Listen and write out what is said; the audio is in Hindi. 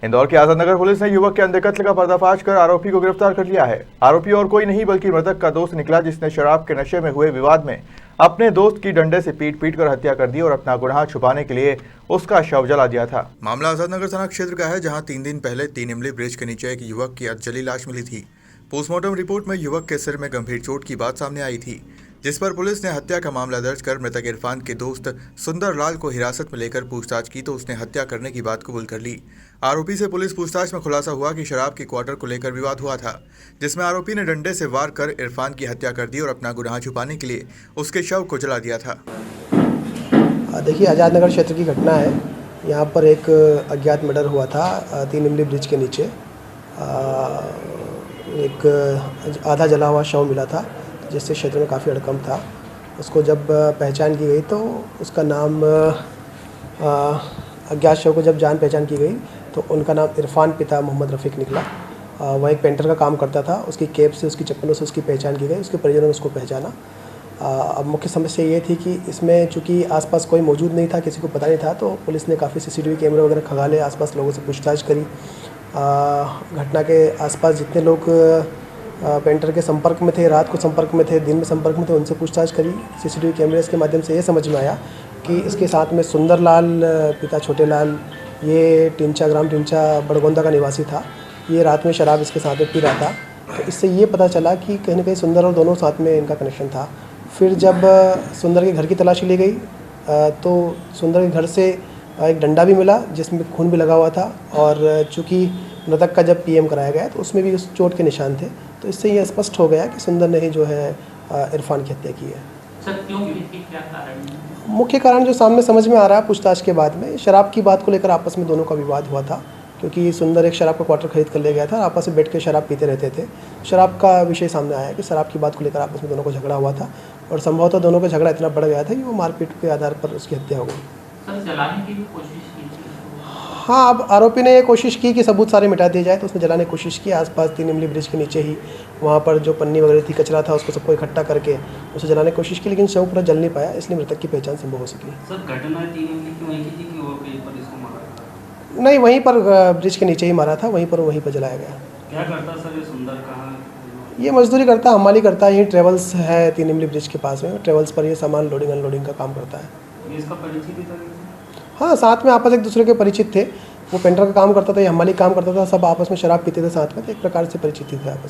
इंदौर के आजाद नगर पुलिस ने युवक के अंधे कत्ल का पर्दाफाश कर आरोपी को गिरफ्तार कर लिया है। आरोपी और कोई नहीं बल्कि मृतक का दोस्त निकला, जिसने शराब के नशे में हुए विवाद में अपने दोस्त की डंडे से पीट कर हत्या कर दी और अपना गुनाह छुपाने के लिए उसका शव जला दिया था। मामला आजाद नगर थाना क्षेत्र का है, जहां 3 दिन पहले 3 इमली ब्रिज के नीचे एक युवक की जली लाश मिली थी। पोस्टमार्टम रिपोर्ट में युवक के सिर में गंभीर चोट की बात सामने आई थी, जिस पर पुलिस ने हत्या का मामला दर्ज कर मृतक इरफान के दोस्त सुंदर लाल को हिरासत में लेकर पूछताछ की तो उसने हत्या करने की बात कबूल कर ली। आरोपी से पुलिस पूछताछ में खुलासा हुआ कि शराब की क्वार्टर को लेकर विवाद हुआ था, जिसमें आरोपी ने डंडे से वार कर इरफान की हत्या कर दी और अपना गुनाह छुपाने के लिए उसके शव को जला दिया था। देखिए, आज़ाद नगर क्षेत्र की घटना है। यहाँ पर एक अज्ञात मर्डर हुआ था 3 इमली ब्रिज के नीचे। एक आधा जला हुआ शव मिला था, जिससे क्षेत्र में काफ़ी हड़कंप था। उसको जब पहचान की गई तो उसका नाम अज्ञात शव को जब जान पहचान की गई तो उनका नाम इरफान पिता मोहम्मद रफ़ीक निकला। वह एक पेंटर का काम करता था। उसकी कैप से, उसकी चप्पलों से उसकी पहचान की गई। उसके परिजनों ने उसको पहचाना। अब मुख्य समस्या ये थी कि इसमें चूँकि आसपास कोई मौजूद नहीं था, किसी को पता नहीं था, तो पुलिस ने काफ़ी सीसीटीवी कैमरे वगैरह खंगाले, आसपास लोगों से पूछताछ करी। घटना के आसपास जितने लोग पेंटर के संपर्क में थे, रात को संपर्क में थे, दिन में संपर्क में थे, उनसे पूछताछ करी। सीसीटीवी कैमरेज के माध्यम से ये समझ में आया कि इसके साथ में सुंदर लाल पिता छोटे लाल, ये ग्राम टिंचा बड़गोंदा का निवासी था। ये रात में शराब इसके साथ में पी रहा था। तो इससे ये पता चला कि कहीं ना कहीं सुंदर और दोनों साथ में इनका कनेक्शन था। फिर जब सुंदर के घर की तलाशी ली गई तो सुंदर के घर से एक डंडा भी मिला, जिसमें खून भी लगा हुआ था, और चूँकि मृतक का जब पीएम कराया गया तो उसमें भी उस चोट के निशान थे। तो इससे ये स्पष्ट हो गया कि सुंदर ने ही जो है इरफान की हत्या की है। सर, क्यों की क्या कारण है? मुख्य कारण जो सामने समझ में आ रहा है पूछताछ के बाद में, शराब की बात को लेकर आपस में दोनों का विवाद हुआ था, क्योंकि सुंदर एक शराब का क्वार्टर खरीद कर ले गया था। आपस में बैठ के शराब पीते रहते थे। शराब का विषय सामने आया कि शराब की बात को लेकर आपस में दोनों को झगड़ा हुआ था, और संभवतः दोनों का झगड़ा इतना बढ़ गया था कि वो मारपीट के आधार पर उसकी हत्या हो गई। सर, जलाने की भी कोशिश की थी? हाँ, अब आरोपी ने ये कोशिश की कि सबूत सारे मिटा दिए जाए, तो उसने जलाने की कोशिश की। आसपास 3 इमली ब्रिज के नीचे ही वहाँ पर जो पन्नी वगैरह थी, कचरा था, उसको सबको इकट्ठा करके उसे जलाने की कोशिश की, लेकिन शव पूरा जल नहीं पाया, इसलिए मृतक की पहचान संभव हो सकी। सर, घटना 3 इमली की वहीं की थी कि और कहीं पर इसको मारा? नहीं, वहीं पर ब्रिज के नीचे ही मारा था, वहीं पर जलाया गया। क्या करता सर ये सुंदर? कहाँ ये मजदूरी करता, हमाली करता है। ये ट्रेवल्स है 3 इमली ब्रिज के पास में। ट्रेवल्स पर ये सामान लोडिंग अनलोडिंग का काम करता है। ये इसका परिचित ही था? हाँ, साथ में आपस एक दूसरे के परिचित थे। वो पेंटर का काम करता था, ये हमाली काम करता था। सब आपस में शराब पीते थे साथ में, तो एक प्रकार से परिचित ही थे आपस में।